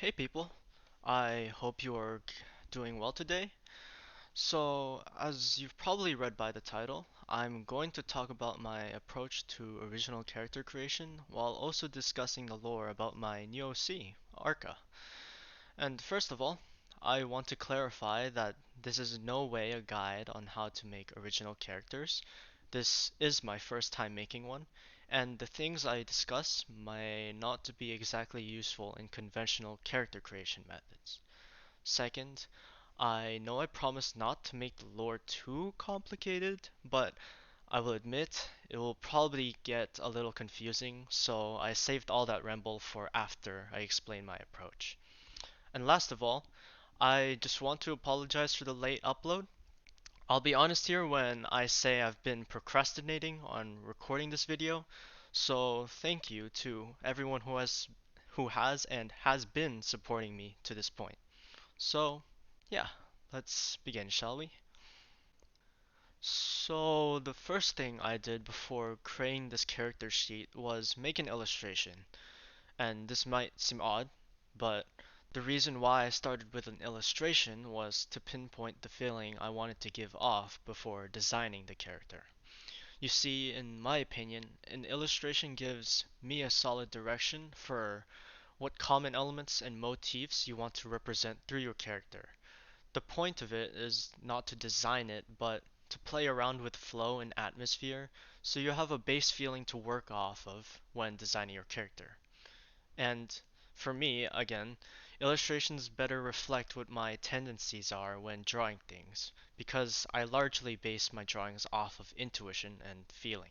Hey people, I hope you are doing well today. So, as you've probably read by the title, I'm going to talk about my approach to original character creation while also discussing the lore about my new OC, Arca. And first of all, I want to clarify that this is in no way a guide on how to make original characters. This is my first time making one, and the things I discuss may not to be exactly useful in conventional character creation methods. Second, I know I promised not to make the lore too complicated, but I will admit it will probably get a little confusing, so I saved all that ramble for after I explain my approach. And last of all, I just want to apologize for the late upload. I'll be honest here when I say I've been procrastinating on recording this video, so thank you to everyone who has and has been supporting me to this point. So, yeah, let's begin, shall we? So, the first thing I did before creating this character sheet was make an illustration. And this might seem odd, but the reason why I started with an illustration was to pinpoint the feeling I wanted to give off before designing the character. You see, in my opinion, an illustration gives me a solid direction for what common elements and motifs you want to represent through your character. The point of it is not to design it, but to play around with flow and atmosphere so you have a base feeling to work off of when designing your character. And for me, again, illustrations better reflect what my tendencies are when drawing things, because I largely base my drawings off of intuition and feeling.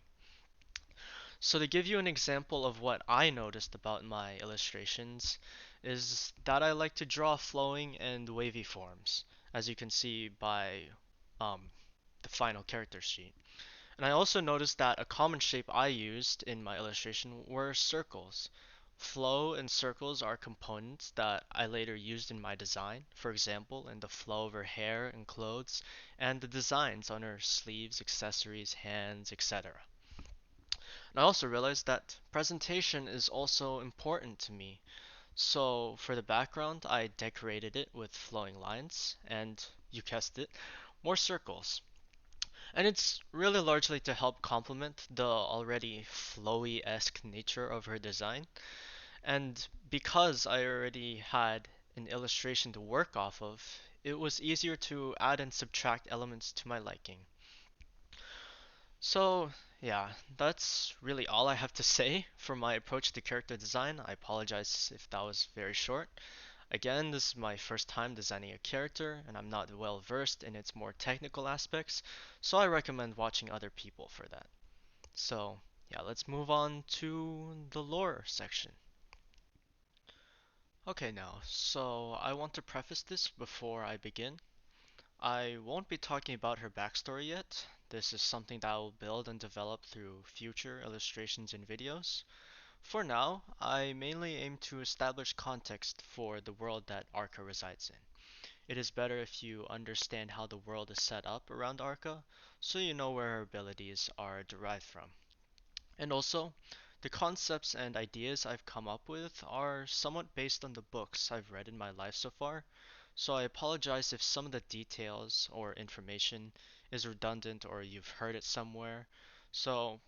So to give you an example of what I noticed about my illustrations is that I like to draw flowing and wavy forms, as you can see by um, the final character sheet. And I also noticed that a common shape I used in my illustration were circles. Flow and circles are components that I later used in my design, for example, in the flow of her hair and clothes, and the designs on her sleeves, accessories, hands, etc. And I also realized that presentation is also important to me. So for the background, I decorated it with flowing lines, and you guessed it, more circles. And it's really largely to help complement the already flowy-esque nature of her design. And because I already had an illustration to work off of, it was easier to add and subtract elements to my liking. So, yeah, that's really all I have to say for my approach to character design. I apologize if that was very short. Again, this is my first time designing a character, and I'm not well versed in its more technical aspects, so I recommend watching other people for that. So, yeah, let's move on to the lore section. Okay, now, so I want to preface this before I begin. I won't be talking about her backstory yet. This is something that I will build and develop through future illustrations and videos. For now, I mainly aim to establish context for the world that Arca resides in. It is better if you understand how the world is set up around Arca, so you know where her abilities are derived from. And also, the concepts and ideas I've come up with are somewhat based on the books I've read in my life so far, so I apologize if some of the details or information is redundant or you've heard it somewhere. So,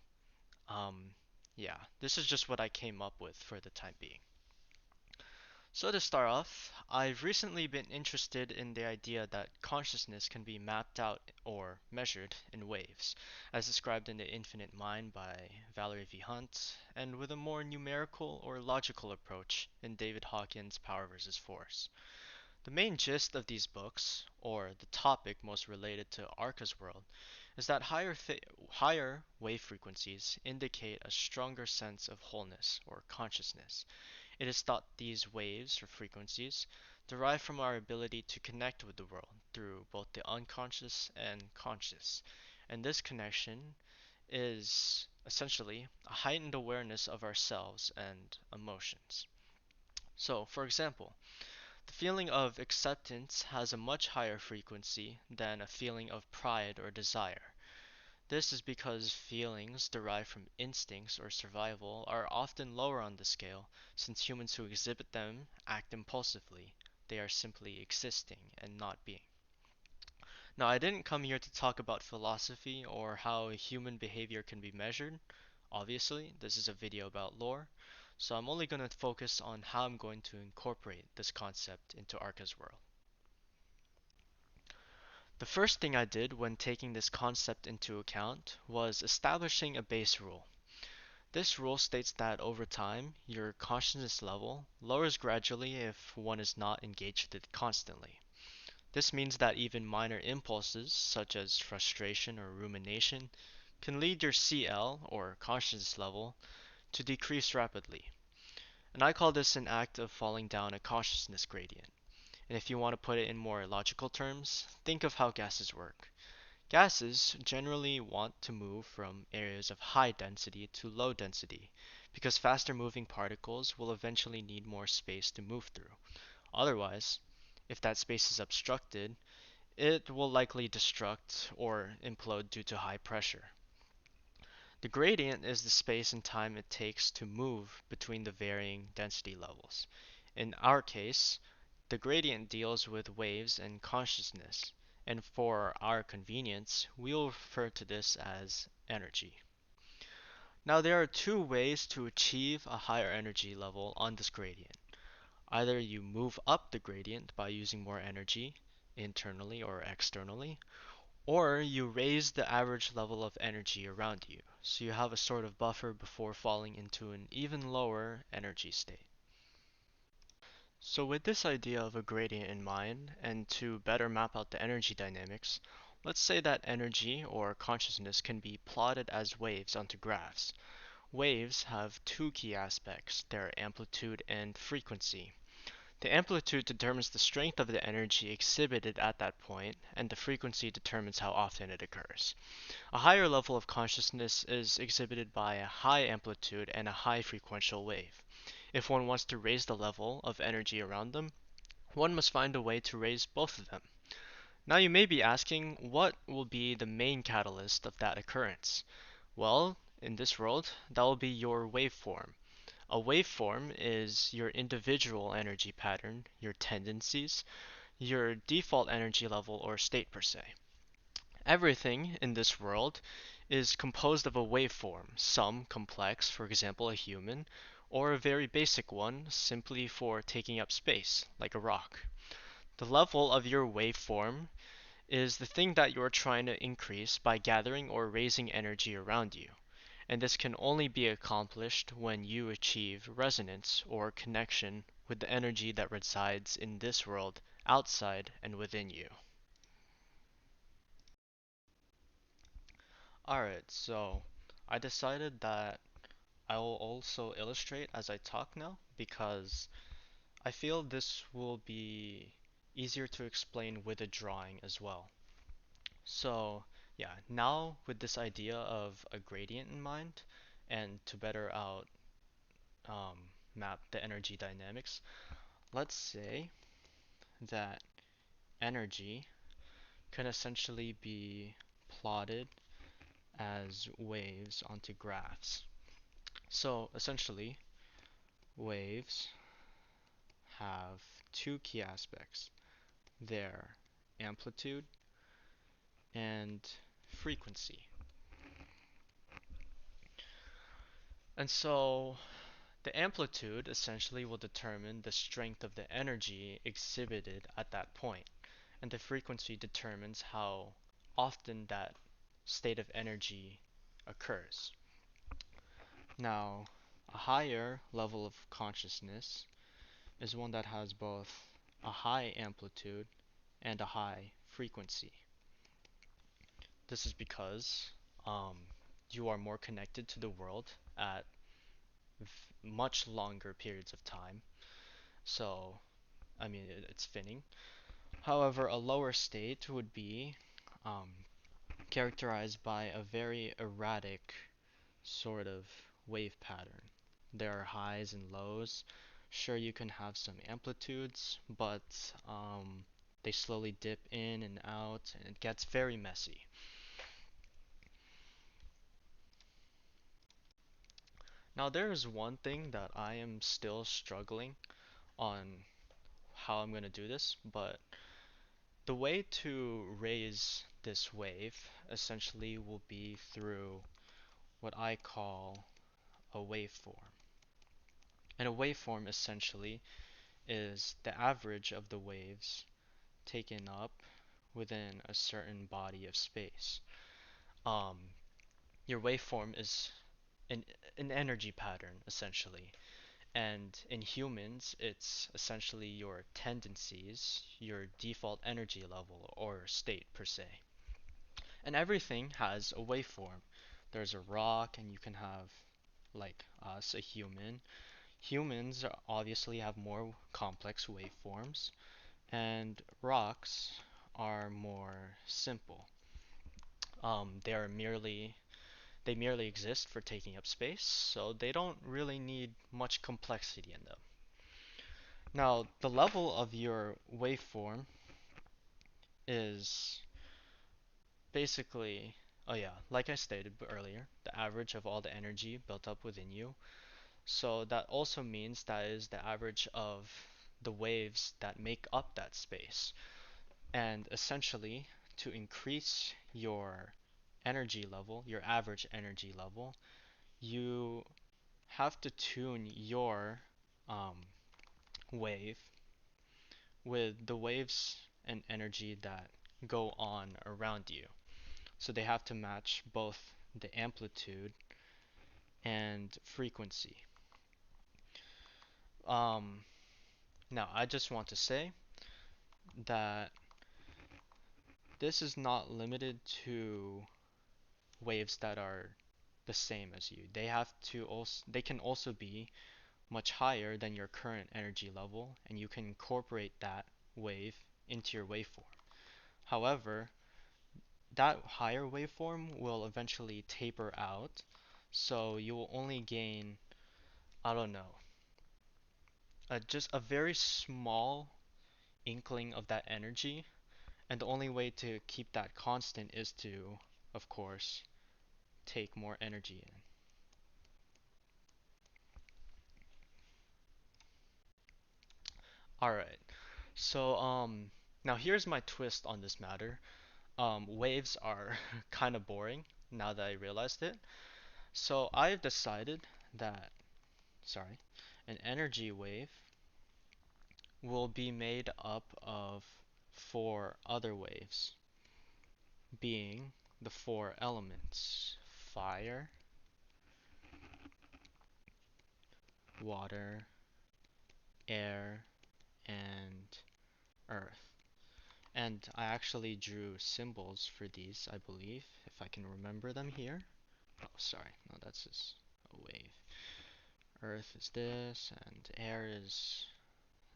um, yeah, this is just what I came up with for the time being. So to start off, I've recently been interested in the idea that consciousness can be mapped out or measured in waves, as described in The Infinite Mind by Valerie V. Hunt, and with a more numerical or logical approach in David Hawkins' Power versus Force. The main gist of these books, or the topic most related to Arca's world, is that higher wave frequencies indicate a stronger sense of wholeness or consciousness. It is thought these waves or frequencies derive from our ability to connect with the world through both the unconscious and conscious. And this connection is essentially a heightened awareness of ourselves and emotions. So, for example, the feeling of acceptance has a much higher frequency than a feeling of pride or desire. This is because feelings derived from instincts or survival are often lower on the scale, since humans who exhibit them act impulsively. They are simply existing and not being. Now, I didn't come here to talk about philosophy or how human behavior can be measured. Obviously, this is a video about lore, so I'm only going to focus on how I'm going to incorporate this concept into Arca's world. The first thing I did when taking this concept into account was establishing a base rule. This rule states that over time, your consciousness level lowers gradually if one is not engaged with it constantly. This means that even minor impulses, such as frustration or rumination, can lead your CL, or consciousness level, to decrease rapidly. And I call this an act of falling down a consciousness gradient. And if you want to put it in more logical terms, think of how gases work. Gases generally want to move from areas of high density to low density, because faster moving particles will eventually need more space to move through. Otherwise, if that space is obstructed, it will likely destruct or implode due to high pressure. The gradient is the space and time it takes to move between the varying density levels. In our case, the gradient deals with waves and consciousness, and for our convenience, we'll refer to this as energy. Now, there are two ways to achieve a higher energy level on this gradient. Either you move up the gradient by using more energy, internally or externally, or you raise the average level of energy around you, so you have a sort of buffer before falling into an even lower energy state. So with this idea of a gradient in mind, and to better map out the energy dynamics, let's say that energy or consciousness can be plotted as waves onto graphs. Waves have two key aspects, their amplitude and frequency. The amplitude determines the strength of the energy exhibited at that point, and the frequency determines how often it occurs. A higher level of consciousness is exhibited by a high amplitude and a high frequential wave. If one wants to raise the level of energy around them, one must find a way to raise both of them. Now you may be asking, what will be the main catalyst of that occurrence? Well, in this world, that will be your waveform. A waveform is your individual energy pattern, your tendencies, your default energy level or state per se. Everything in this world is composed of a waveform, some complex, for example a human, or a very basic one simply for taking up space, like a rock. The level of your waveform is the thing that you're trying to increase by gathering or raising energy around you, and this can only be accomplished when you achieve resonance or connection with the energy that resides in this world outside and within you. Alright, so I decided that I will also illustrate as I talk now because I feel this will be easier to explain with a drawing as well. So, yeah, now with this idea of a gradient in mind and to better out map the energy dynamics, let's say that energy can essentially be plotted as waves onto graphs. So essentially, waves have two key aspects, their amplitude and frequency. And so the amplitude essentially will determine the strength of the energy exhibited at that point, and the frequency determines how often that state of energy occurs. Now, a higher level of consciousness is one that has both a high amplitude and a high frequency. This is because um, you are more connected to the world at much longer periods of time. So, I mean, it's fitting. However, a lower state would be um, characterized by a very erratic sort of wave pattern. There are highs and lows. Sure, you can have some amplitudes, but they slowly dip in and out, and it gets very messy. Now, there is one thing that I am still struggling on how I'm going to do this, but the way to raise this wave essentially will be through what I call a waveform. And a waveform essentially is the average of the waves taken up within a certain body of space. Um, your waveform is an, an energy pattern essentially. And in humans, it's essentially your tendencies, your default energy level or state per se. And everything has a waveform. There's a rock, and you can have, like us, a human. Humans obviously have more complex waveforms, and rocks are more simple. They merely exist for taking up space, so they don't really need much complexity in them. Now, the level of your waveform is basically, oh yeah, like I stated earlier, the average of all the energy built up within you. So that also means that is the average of the waves that make up that space. And essentially, to increase your energy level, your average energy level, you have to tune your um, wave with the waves and energy that go on around you. So they have to match both the amplitude and frequency. Um, Now, I just want to say that this is not limited to waves that are the same as you. They can also be much higher than your current energy level, and you can incorporate that wave into your waveform. However, that higher waveform will eventually taper out, so you will only gain, I don't know, just a very small inkling of that energy, and the only way to keep that constant is to, of course, take more energy in. Alright, so now here's my twist on this matter. Waves are kind of boring now that I realized it. So I've decided that, sorry, an energy wave will be made up of four other waves, being the four elements: fire, water, air, and earth. And I actually drew symbols for these, I believe, if I can remember them here. Oh, sorry, no, that's just a wave. Earth is this, and air is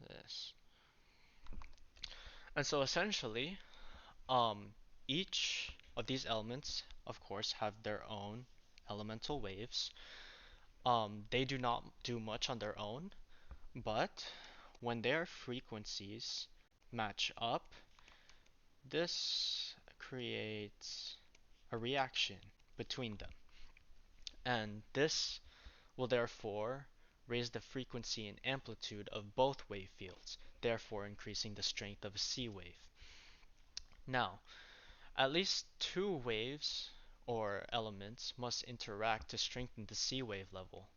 this. And so essentially, um, each of these elements, of course, have their own elemental waves. They do not do much on their own, but when their frequencies match up, this creates a reaction between them. And this will therefore raise the frequency and amplitude of both wave fields, therefore increasing the strength of a C wave. Now, at least two waves or elements must interact to strengthen the C wave level.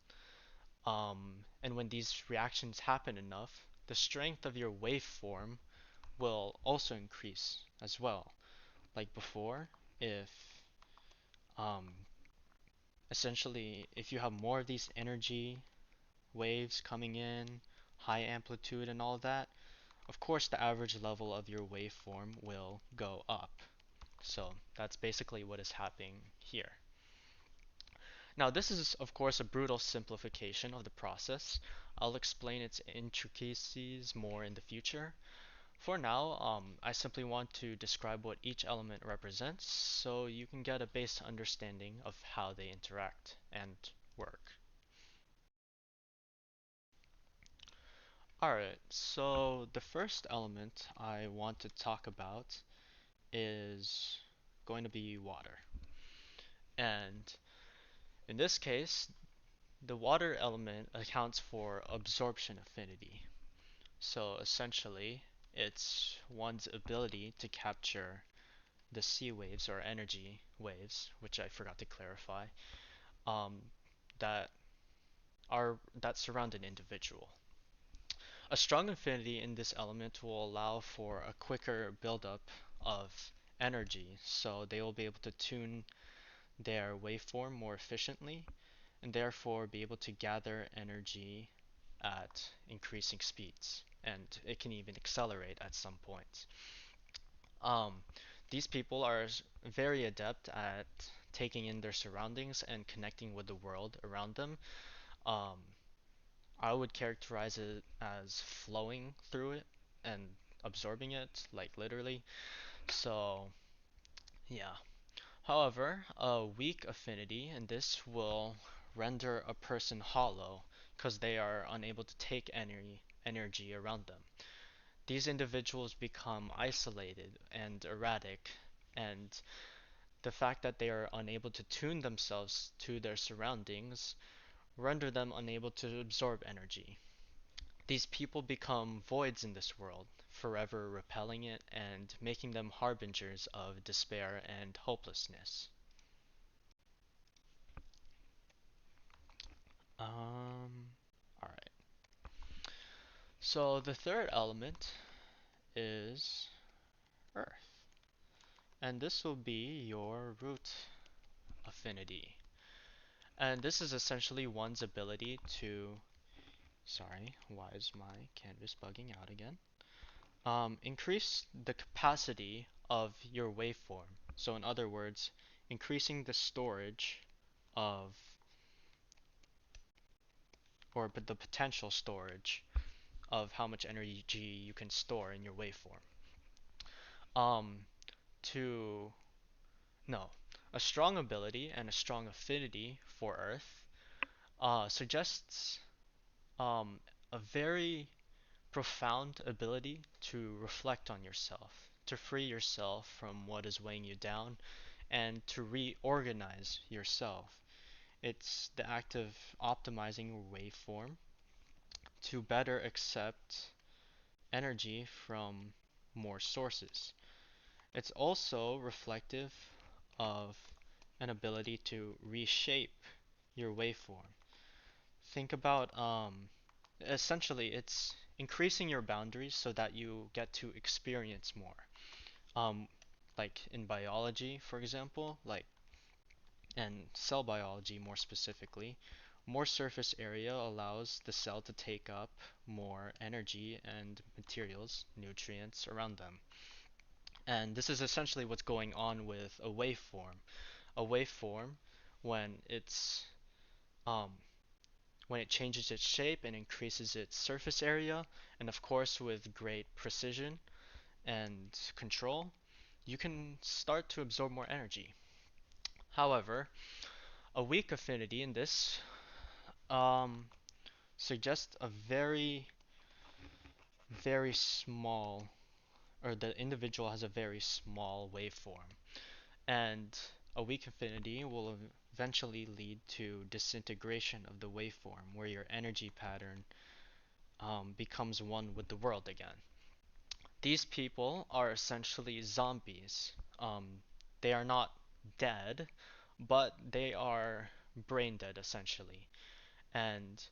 And when these reactions happen enough, the strength of your waveform will also increase as well. Like before, if um, essentially if you have more of these energy waves coming in, high amplitude and all that, of course the average level of your waveform will go up. So that's basically what is happening here. Now this is of course a brutal simplification of the process. I'll explain its intricacies more in the future. For now, I simply want to describe what each element represents so you can get a base understanding of how they interact and work. Alright, so the first element I want to talk about is going to be water. And in this case, The water element accounts for absorption affinity. So essentially, it's one's ability to capture the sea waves or energy waves, which I forgot to clarify, um, that that surround an individual. A strong affinity in this element will allow for a quicker buildup of energy, so they will be able to tune their waveform more efficiently and therefore be able to gather energy at increasing speeds, and it can even accelerate at some points. Um, these people are very adept at taking in their surroundings and connecting with the world around them. Um, I would characterize it as flowing through it and absorbing it, like literally. So, yeah. However, a weak affinity, and this will render a person hollow because they are unable to take any energy around them. These individuals become isolated and erratic, and the fact that they are unable to tune themselves to their surroundings render them unable to absorb energy. These people become voids in this world, forever repelling it and making them harbingers of despair and hopelessness. Alright. So the third element is Earth. And this will be your root affinity. And this is essentially one's ability to, sorry, why is my canvas bugging out again? Increase the capacity of your waveform. So in other words, increasing the storage of, or the potential storage of how much energy you can store in your waveform. Um, to, no, a strong ability and a strong affinity for Earth suggests um, a very profound ability to reflect on yourself, to free yourself from what is weighing you down, and to reorganize yourself. It's the act of optimizing your waveform to better accept energy from more sources. It's also reflective of an ability to reshape your waveform. Think about essentially it's increasing your boundaries so that you get to experience more. Um, like in biology, for example, like and cell biology more specifically, more surface area allows the cell to take up more energy and materials, nutrients around them. And this is essentially what's going on with a waveform. A waveform, when it's um, when it changes its shape and increases its surface area, and of course with great precision and control, you can start to absorb more energy. However, a weak affinity in this um, suggests a very small, or the individual has a very small waveform. And a weak affinity will eventually lead to disintegration of the waveform, where your energy pattern becomes one with the world again. These people are essentially zombies. They are not dead, but they are brain dead essentially. And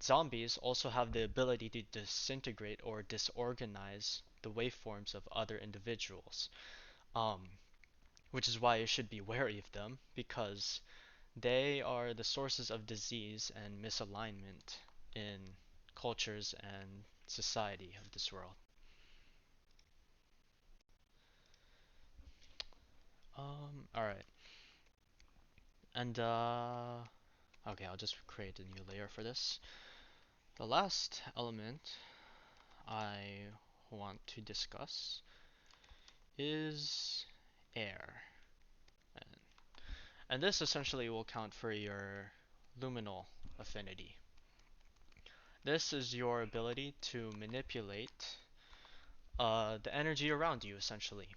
zombies also have the ability to disintegrate or disorganize the waveforms of other individuals, um, which is why you should be wary of them because they are the sources of disease and misalignment in cultures and society of this world. Alright. And, okay, I'll just create a new layer for this. The last element I want to discuss is air. And, and this essentially will count for your luminal affinity. This is your ability to manipulate the energy around you, essentially.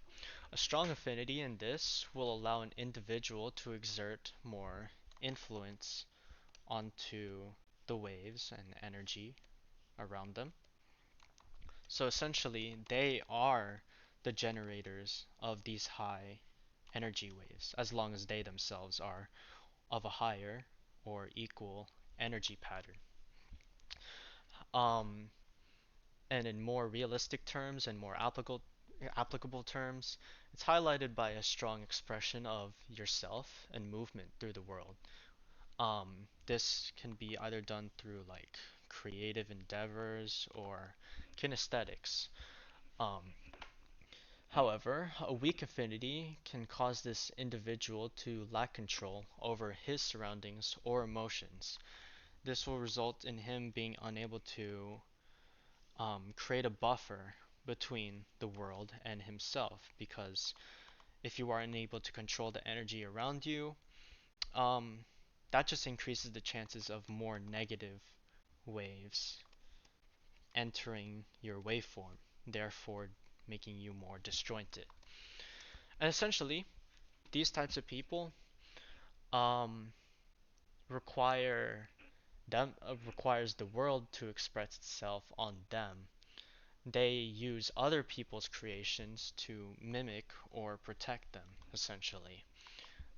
A strong affinity in this will allow an individual to exert more influence onto the waves and energy around them. So essentially, they are the generators of these high energy waves, as long as they themselves are of a higher or equal energy pattern. Um, and in more realistic terms and more applicable terms, it's highlighted by a strong expression of yourself and movement through the world. This can be either done through like creative endeavors or kinesthetics. Um, However, a weak affinity can cause this individual to lack control over his surroundings or emotions. This will result in him being unable to create a buffer between the world and himself, because if you are unable to control the energy around you, um, that just increases the chances of more negative waves entering your waveform, therefore making you more disjointed. And essentially, these types of people um, require requires the world to express itself on them. They use other people's creations to mimic or protect them, essentially.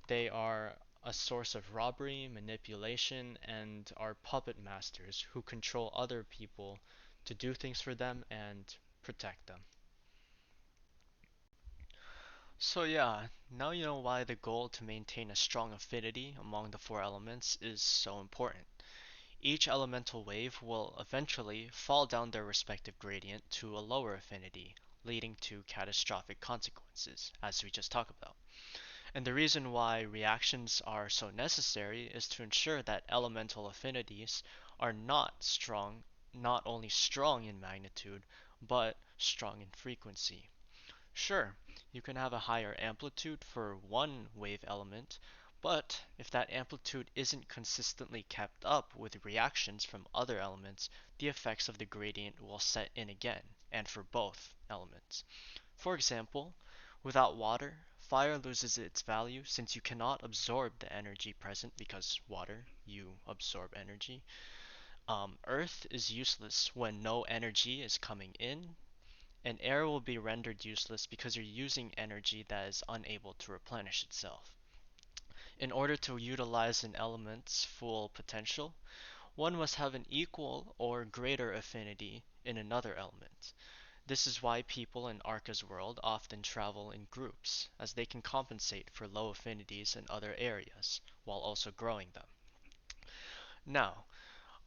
They are a source of robbery, manipulation, and are puppet masters who control other people to do things for them and protect them. So yeah, now you know why the goal to maintain a strong affinity among the four elements is so important. Each elemental wave will eventually fall down their respective gradient to a lower affinity, leading to catastrophic consequences, as we just talked about. And the reason why reactions are so necessary is to ensure that elemental affinities are not only strong in magnitude, but strong in frequency. Sure, you can have a higher amplitude for one wave element, but if that amplitude isn't consistently kept up with reactions from other elements, the effects of the gradient will set in again, and for both elements. For example, without water, fire loses its value since you cannot absorb the energy present because water, you absorb energy. Earth is useless when no energy is coming in, and air will be rendered useless because you're using energy that is unable to replenish itself. In order to utilize an element's full potential, one must have an equal or greater affinity in another element. This is why people in Arca's world often travel in groups, as they can compensate for low affinities in other areas, while also growing them. Now,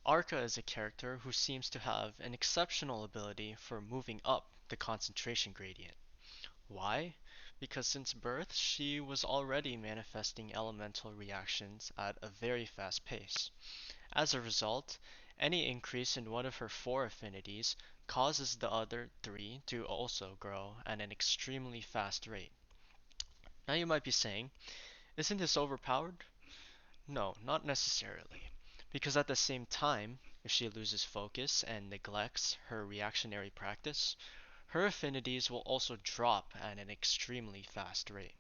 Arca is a character who seems to have an exceptional ability for moving up the concentration gradient. Why? Because since birth, she was already manifesting elemental reactions at a very fast pace. As a result, any increase in one of her four affinities causes the other three to also grow at an extremely fast rate. Now you might be saying, isn't this overpowered? No, not necessarily. Because at the same time, if she loses focus and neglects her reactionary practice, her affinities will also drop at an extremely fast rate.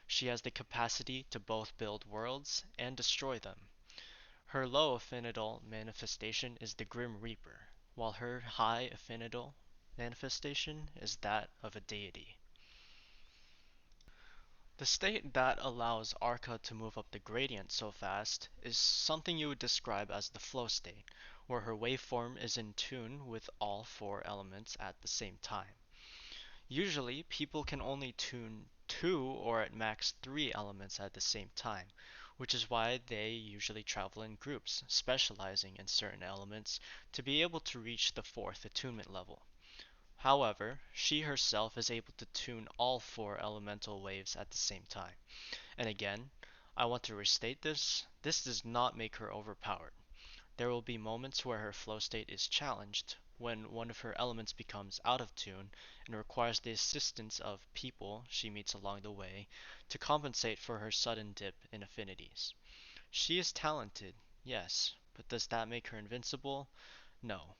She has the capacity to both build worlds and destroy them. Her low affinital manifestation is the Grim Reaper, while her high affinital manifestation is that of a deity. The state that allows Arca to move up the gradient so fast is something you would describe as the flow state, where her waveform is in tune with all four elements at the same time. Usually, people can only tune two or at max three elements at the same time, which is why they usually travel in groups, specializing in certain elements to be able to reach the fourth attunement level. However, she herself is able to tune all four elemental waves at the same time. And again, I want to restate this. This does not make her overpowered. There will be moments where her flow state is challenged, when one of her elements becomes out of tune and requires the assistance of people she meets along the way to compensate for her sudden dip in affinities. She is talented, yes, but does that make her invincible? No.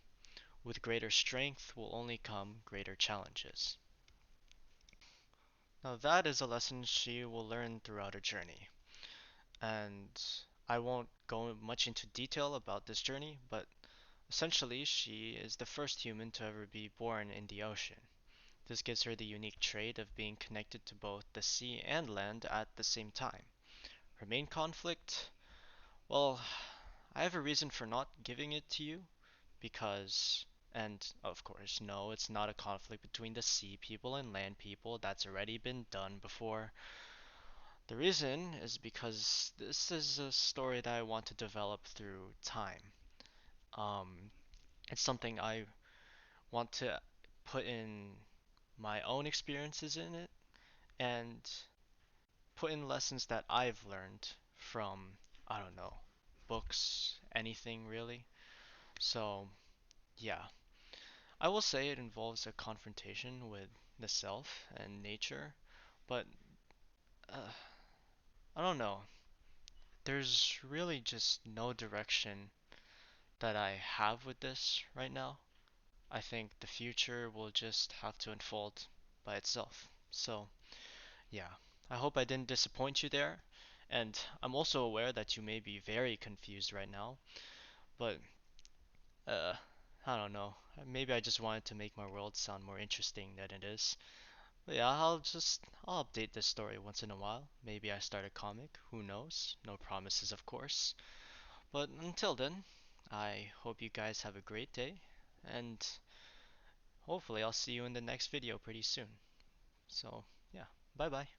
With greater strength will only come greater challenges. Now that is a lesson she will learn throughout her journey, and I won't go much into detail about this journey, but essentially, she is the first human to ever be born in the ocean. This gives her the unique trait of being connected to both the sea and land at the same time. Her main conflict? Well, I have a reason for not giving it to you, because, and of course, no, it's not a conflict between the sea people and land people. That's already been done before. The reason is because this is a story that I want to develop through time. Um, it's something I want to put in my own experiences in it and put in lessons that I've learned from, I don't know, books, anything really. So, yeah. I will say it involves a confrontation with the self and nature, but uh, I don't know. There's really just no direction that I have with this right now. I think the future will just have to unfold by itself. So, yeah. I hope I didn't disappoint you there. And I'm also aware that you may be very confused right now, but uh, I don't know. Maybe I just wanted to make my world sound more interesting than it is. But yeah, I'll update this story once in a while. Maybe I start a comic, who knows? No promises, of course. But until then, I hope you guys have a great day, and hopefully I'll see you in the next video pretty soon. So, yeah, bye bye.